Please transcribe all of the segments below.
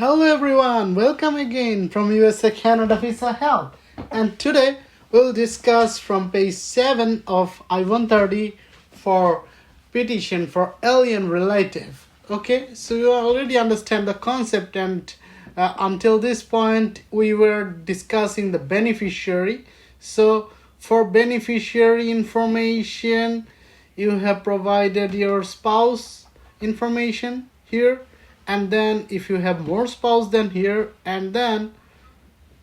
Hello everyone, welcome again from USA Canada Visa Help. And today we'll discuss from page 7 of I-130 for petition for alien relative. Okay, so you already understand the concept, and until this point we were discussing the beneficiary. So for beneficiary information, you have provided your spouse information here, and then if you have more spouse than here, and then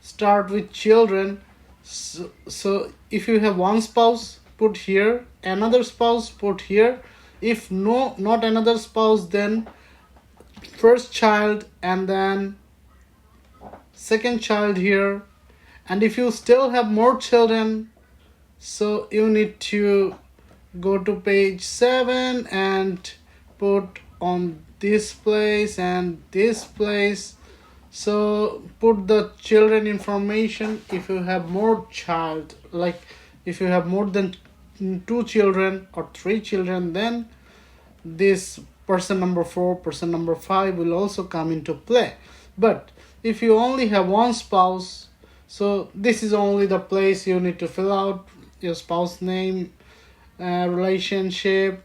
start with children. So if you have one spouse, put here, another spouse, put here. If not another spouse, then first child and then second child here. And if you still have more children, so you need to go to page 7 and put on this place and this place. So put the children information. If you have more child, like if you have more than 2 children or 3 children, then this person number 4, person number 5 will also come into play. But if you only have one spouse, so this is only the place you need to fill out your spouse name, relationship,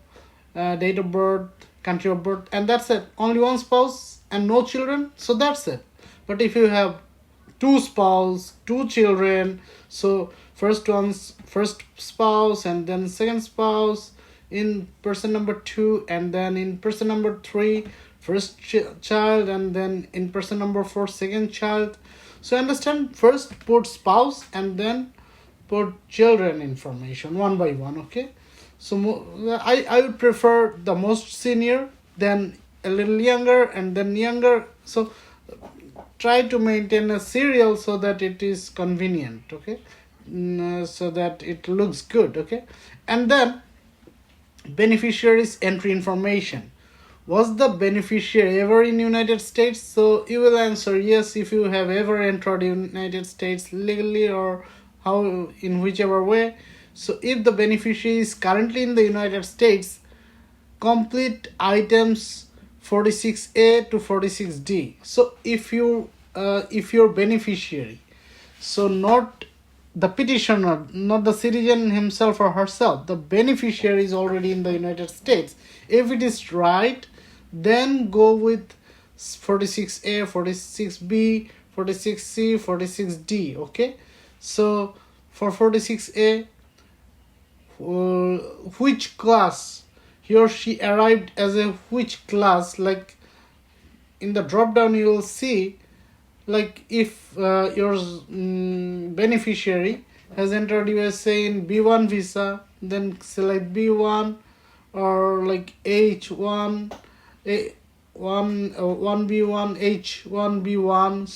date of birth, country of birth, and that's it. Only one spouse and no children, so that's it. But if you have 2 spouse, 2 children, so first spouse and then second spouse in person number 2, and then in person number 3 first child, and then in person number 4 second child. So understand, first put spouse and then put children information one by one. Okay, so I would prefer the most senior, then a little younger, and then younger. So try to maintain a serial so that it is convenient. Okay, so that it looks good. Okay, and then beneficiaries entry information. Was the beneficiary ever in United States? So you will answer yes if you have ever entered United States legally or how, in whichever way. So if the beneficiary is currently in the United States, complete items 46A to 46D. So if your beneficiary, so not the petitioner, not the citizen himself or herself, the beneficiary is already in the United States. If it is right, then go with 46A, 46B, 46C, 46D. Okay, so for 46A, which class he or she arrived as a which class, like in the drop down you will see, like if your beneficiary has entered USA in B1 visa, then select B1, or like H1, A1B1, H1B1,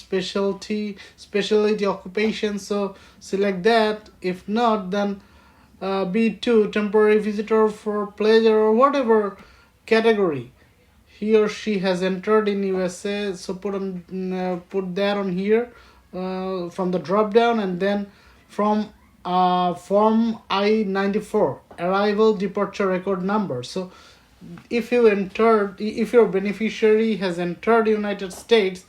specialty occupation, so select that. If not, then B2, temporary visitor for pleasure or whatever category he or she has entered in USA, so put that on here from the drop down, and then from form I-94, arrival departure record number. So if your beneficiary has entered United States,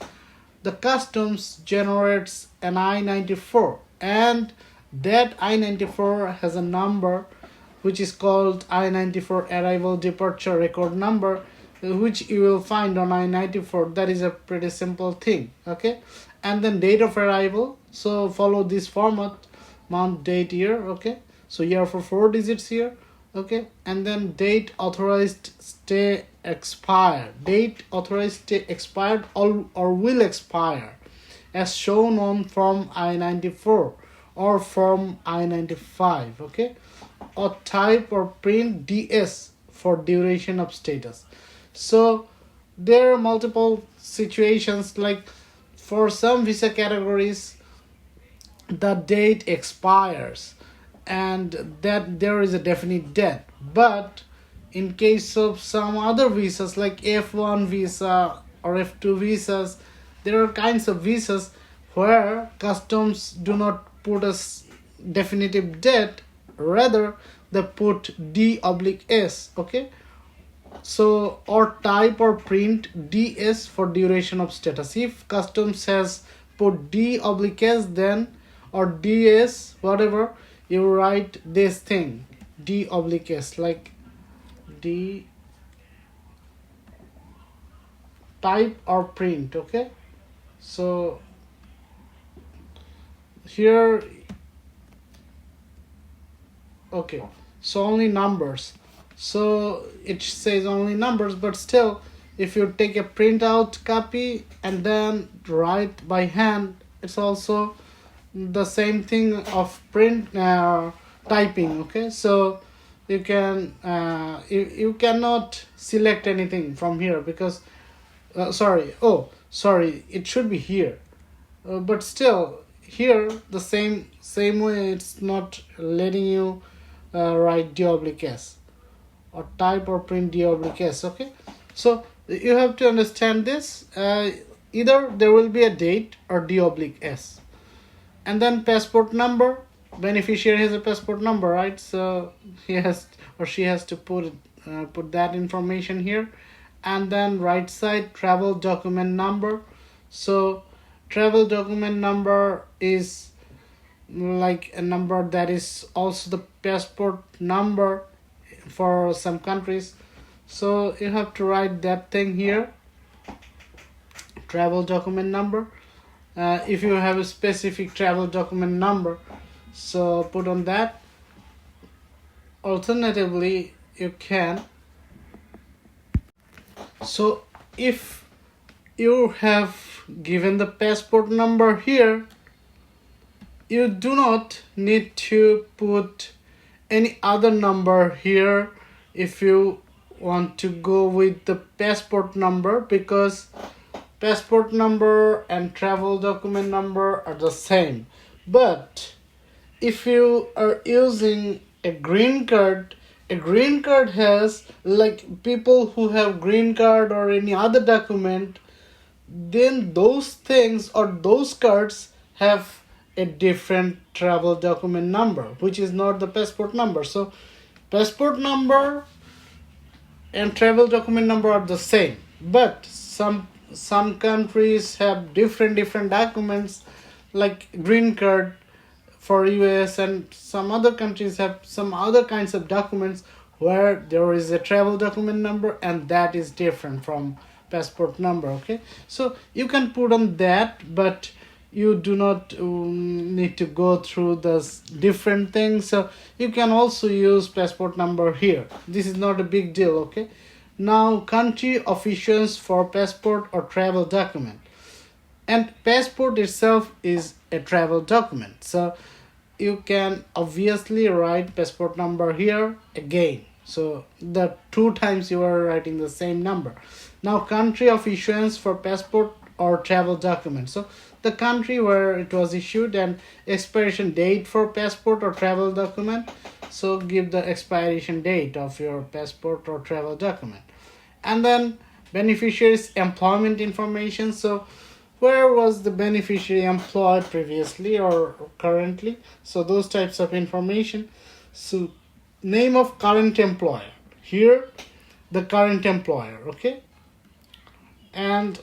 the customs generates an I-94, and that I-94 has a number which is called I-94 arrival departure record number, which you will find on I-94. That is a pretty simple thing. Okay, and then date of arrival, so follow this format, month, date, year. Okay, so year for 4 digits here. Okay, and then date authorized stay expired, date authorized stay expired or will expire as shown on form I-94 or form I-95. Okay, or type or print DS for duration of status. So there are multiple situations, like for some visa categories the date expires and that there is a definite date, but in case of some other visas like F1 visa or F2 visas, there are kinds of visas where customs do not put a definitive date, rather they put D/S. Okay, So, or type or print DS for duration of status. If customs has put D oblique S, then or DS whatever, you write this thing D oblique S, like D type or print. Okay, so here, okay, so only numbers, so it says only numbers, but still if you take a printout copy and then write by hand, it's also the same thing of print typing. Okay, so you cannot select anything from here because sorry, it should be here, but still here the same way it's not letting you write d oblique s or type or print d oblique s. Okay, so you have to understand this. Either there will be a date or d oblique s, and then passport number. Beneficiary has a passport number, right? So he has or she has to put that information here, and then right side travel document number. So travel document number is like a number that is also the passport number for some countries. So you have to write that thing here, travel document number. If you have a specific travel document number, so put on that. Alternatively, you can, so if you have given the passport number here, you do not need to put any other number here if you want to go with the passport number, because passport number and travel document number are the same. But if you are using a green card has, like, people who have green card or any other document, then those things or those cards have a different travel document number, which is not the passport number. So passport number and travel document number are the same, but some countries have different documents, like green card for US, and some other countries have some other kinds of documents where there is a travel document number and that is different from passport number. Okay, so you can put on that, but you do not need to go through those different things. So you can also use passport number here. This is not a big deal. Okay, now country of issuance for passport or travel document, and passport itself is a travel document, so you can obviously write passport number here again, so the two times you are writing the same number. Now country of issuance for passport or travel document, so the country where it was issued and expiration date for passport or travel document, so give the expiration date of your passport or travel document. And then beneficiary's employment information, so where was the beneficiary employed previously or currently, so those types of information. So name of current employer, here the current employer. Okay, and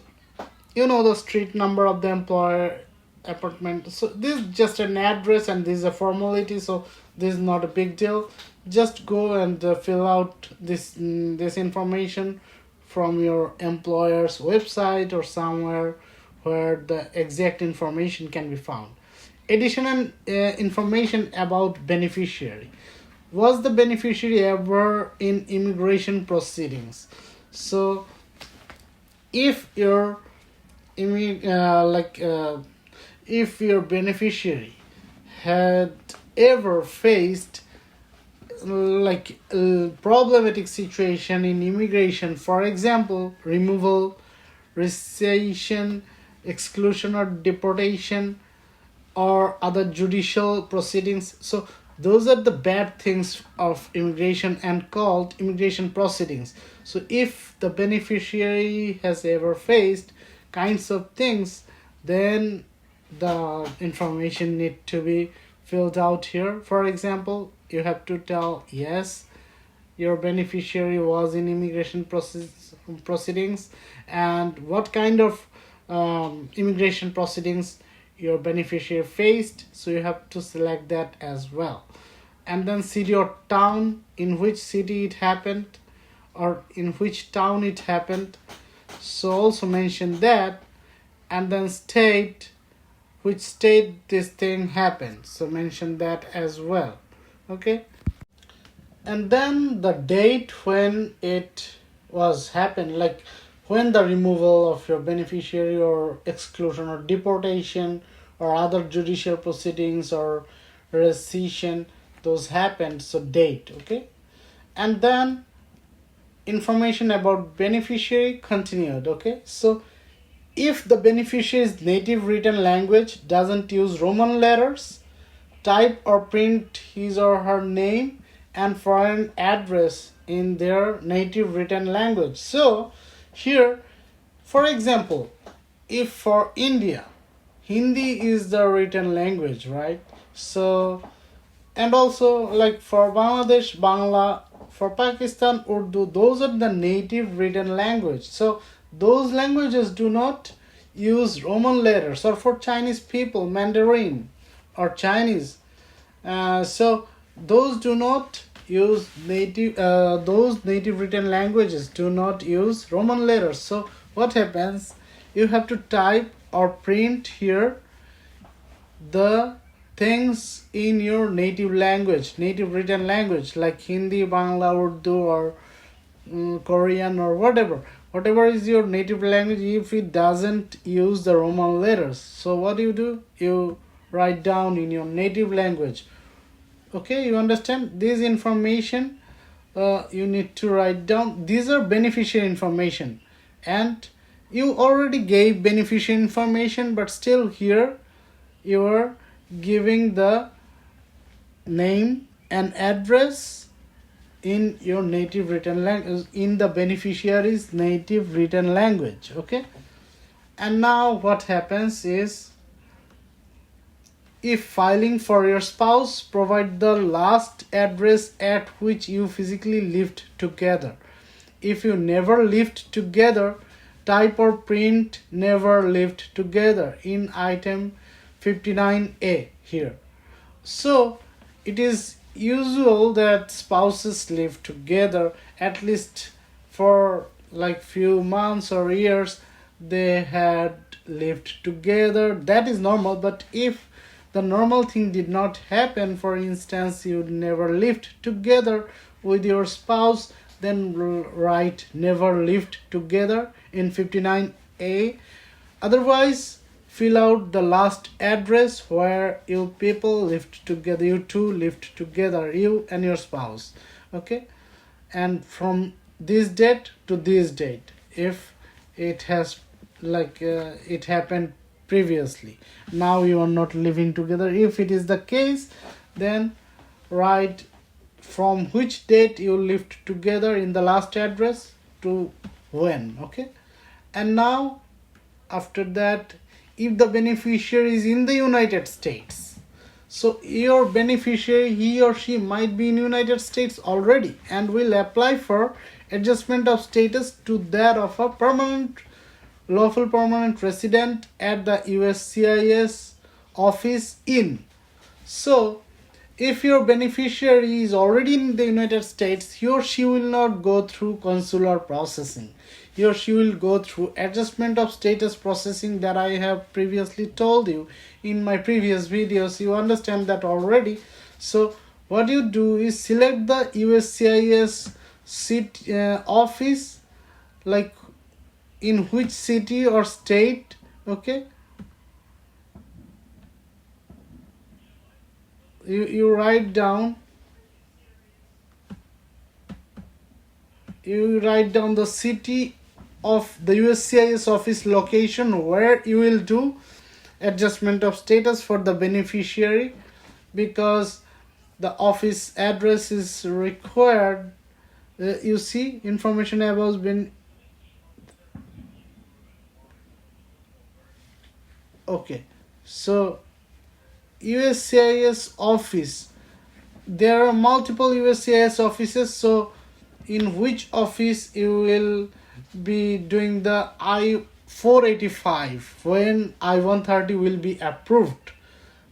the street number of the employer, apartment. So this is just an address and this is a formality, so this is not a big deal. Just go and fill out this information from your employer's website or somewhere where the exact information can be found. Additional information about beneficiary. Was the beneficiary ever in immigration proceedings? So if your if your beneficiary had ever faced like a problematic situation in immigration, for example removal, rescission, exclusion or deportation, or other judicial proceedings, so those are the bad things of immigration and called immigration proceedings. So if the beneficiary has ever faced kinds of things, then the information need to be filled out here. For example, you have to tell yes, your beneficiary was in immigration proceedings, and what kind of immigration proceedings your beneficiary faced. So you have to select that as well. And then city or town, in which city it happened or in which town it happened. So also mention that. And then state, which state this thing happened. So mention that as well. Okay. And then the date when it was happened, like when the removal of your beneficiary or exclusion or deportation or other judicial proceedings or rescission, those happened. So date. Okay. And then information about beneficiary continued. Okay. So if the beneficiary's native written language doesn't use Roman letters, type or print his or her name and foreign address in their native written language. So here, for example, if for India, Hindi is the written language, right? So, and also like for Bangladesh, Bangla, for Pakistan, Urdu, those are the native written language. So those languages do not use Roman letters. Or for Chinese people, Mandarin or Chinese. So those do not use those native written languages do not use Roman letters. So what happens? You have to type or print here the things in your native language, native written language, like Hindi, Bangla, Urdu, or Korean, or whatever is your native language, if it doesn't use the Roman letters. So what do? You write down in your native language. Okay, you understand this information. You need to write down. These are beneficiary information, and you already gave beneficiary information, but still here you are giving the name and address in your native written language, in the beneficiary's native written language. Okay. And now what happens is, if filing for your spouse, provide the last address at which you physically lived together. If you never lived together, type or print never lived together in item 59A here. So it is usual that spouses live together at least for like few months or years. They had lived together. That is normal. But if the normal thing did not happen, for instance, you never lived together with your spouse, then write never lived together in 59A. Otherwise, fill out the last address where you people lived together, you two lived together, you and your spouse. Okay. And from this date to this date, if it has it happened previously, now you are not living together. If it is the case, then write from which date you lived together in the last address to when. Okay. And now after that, if the beneficiary is in the United States, so your beneficiary, he or she might be in United States already and will apply for adjustment of status to that of a lawful permanent resident at the USCIS office in. So if your beneficiary is already in the United States, he or she will not go through consular processing. He or she will go through adjustment of status processing that I have previously told you in my previous videos. You understand that already. So what you do is select the USCIS office, like in which city or state. Okay. You write down the city of the USCIS office location where you will do adjustment of status for the beneficiary, because the office address is required. You see, information about okay. So USCIS office, there are multiple USCIS offices, so in which office you will be doing the I-485 when I-130 will be approved.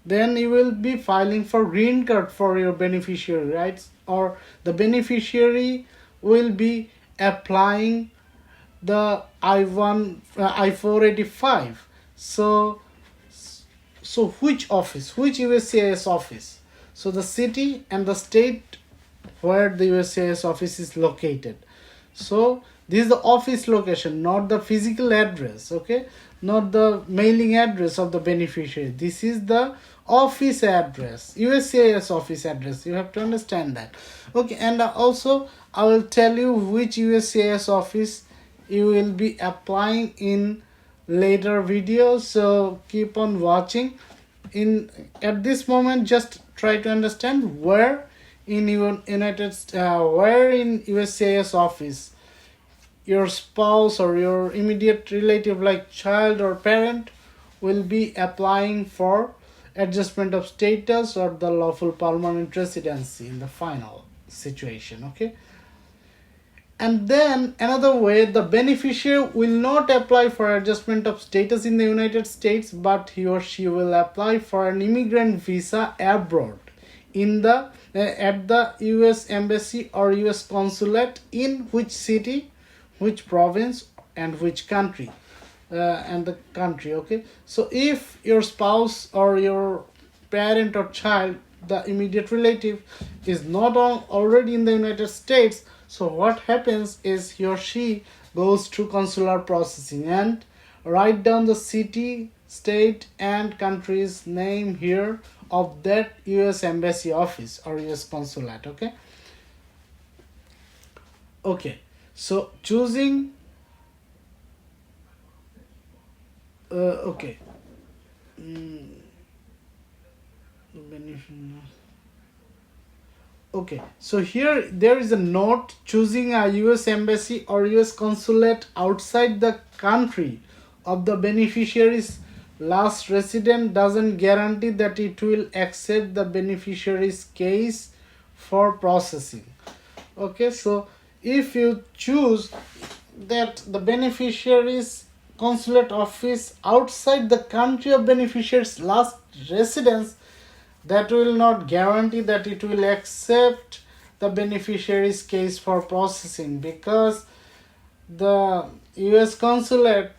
Then you will be filing for green card for your beneficiary, right? Or the beneficiary will be applying the I-485. So which office, which USCIS office? So the city and the state where the USCIS office is located. So this is the office location, not the physical address, okay? Not the mailing address of the beneficiary. This is the office address, USCIS office address. You have to understand that. Okay, and also I will tell you which USCIS office you will be applying in later videos. So keep on watching. At this moment, just try to understand where in where in USCIS office your spouse or your immediate relative like child or parent will be applying for adjustment of status or the lawful permanent residency in the final situation, okay? And then another way, the beneficiary will not apply for adjustment of status in the United States, but he or she will apply for an immigrant visa abroad in the at the US Embassy or US Consulate in which city, which province, and which country, and the country, okay? So if your spouse or your parent or child, the immediate relative, is not already in the United States, so what happens is he or she goes through consular processing and write down the city, state, and country's name here of that US Embassy office or US Consulate, okay? Okay, so choosing okay. Okay, so here there is a note: choosing a US Embassy or US Consulate outside the country of the beneficiary's last resident doesn't guarantee that it will accept the beneficiary's case for processing. Okay, so if you choose that the beneficiary's consulate office outside the country of beneficiary's last residence, that will not guarantee that it will accept the beneficiary's case for processing, because the US consulate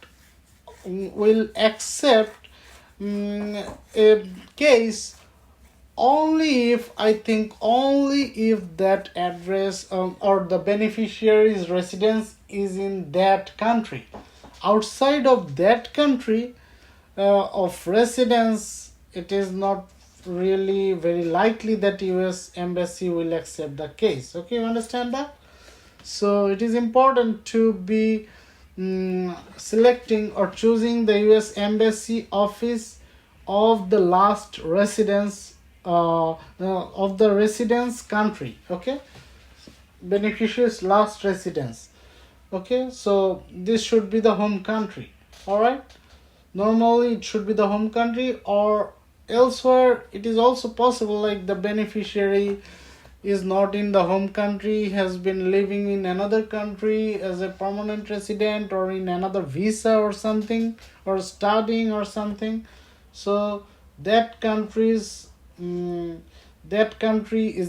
will accept a case only if that address or the beneficiary's residence is in that country. Outside of that country of residence, it is not really very likely that US Embassy will accept the case. Okay, you understand that? So it is important to be selecting or choosing the US Embassy office of the last residence of the residence country, okay? Beneficiary's last residence. Okay, so this should be the home country. All right, normally it should be the home country, or elsewhere it is also possible, like the beneficiary is not in the home country, has been living in another country as a permanent resident or in another visa or something, or studying or something. So that country is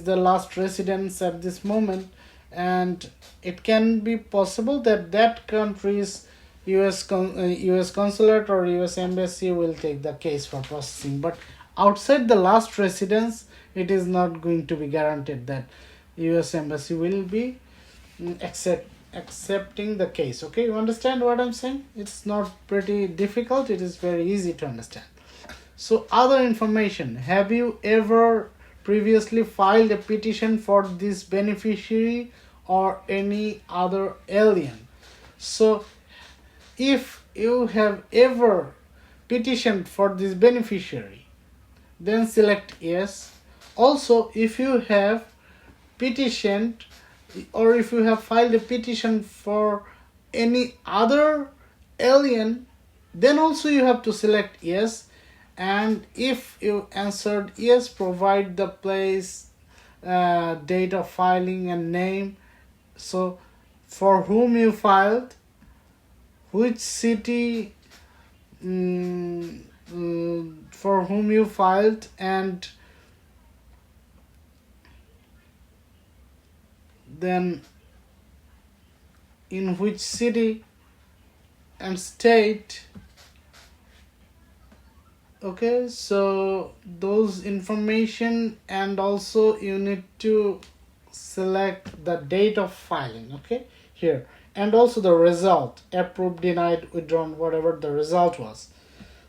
the last residence at this moment, and it can be possible that that country's US consulate or US embassy will take the case for processing. But outside the last residence, it is not going to be guaranteed that US embassy will be accepting the case. Okay, you understand what I'm saying? It's not pretty difficult, it is very easy to understand. So other information: have you ever previously filed a petition for this beneficiary or any other alien? So if you have ever petitioned for this beneficiary, then select yes. Also, if you have petitioned or if you have filed a petition for any other alien, then also you have to select yes. And if you answered yes, provide the place, date of filing and name So for whom you filed, which city, for whom you filed, and then in which city and state. Okay, so those information, and also you need to select the date of filing, okay, here, and also the result, approved, denied, withdrawn, whatever the result was.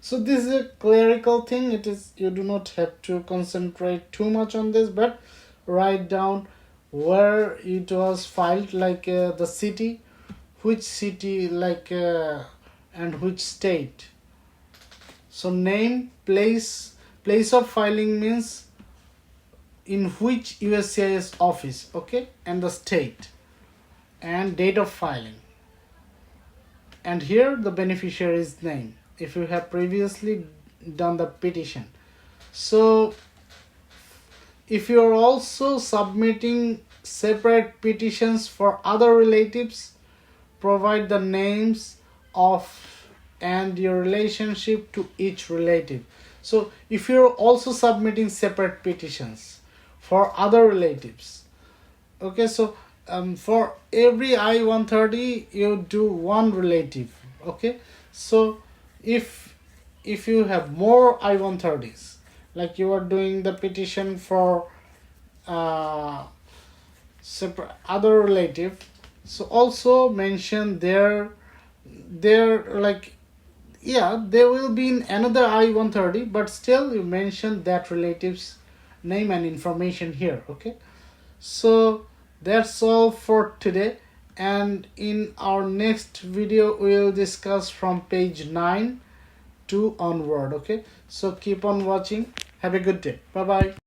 So this is a clerical thing. It is, you do not have to concentrate too much on this, but write down where it was filed, like the city, which city, like and which state. So name, place of filing means in which USCIS office, okay, and the state, and date of filing. And here the beneficiary's name if you have previously done the petition. So if you are also submitting separate petitions for other relatives, provide the names of and your relationship to each relative. So if you're also submitting separate petitions for other relatives, okay, so for every I-130 you do one relative, okay. So if you have more I-130s, like you are doing the petition for separate other relative, so also mention their like, yeah, they will be in another I-130, but still you mention that relative's name and information here, okay. So that's all for today, and in our next video we will discuss from page 9 to onward, okay. So keep on watching. Have a good day. Bye bye.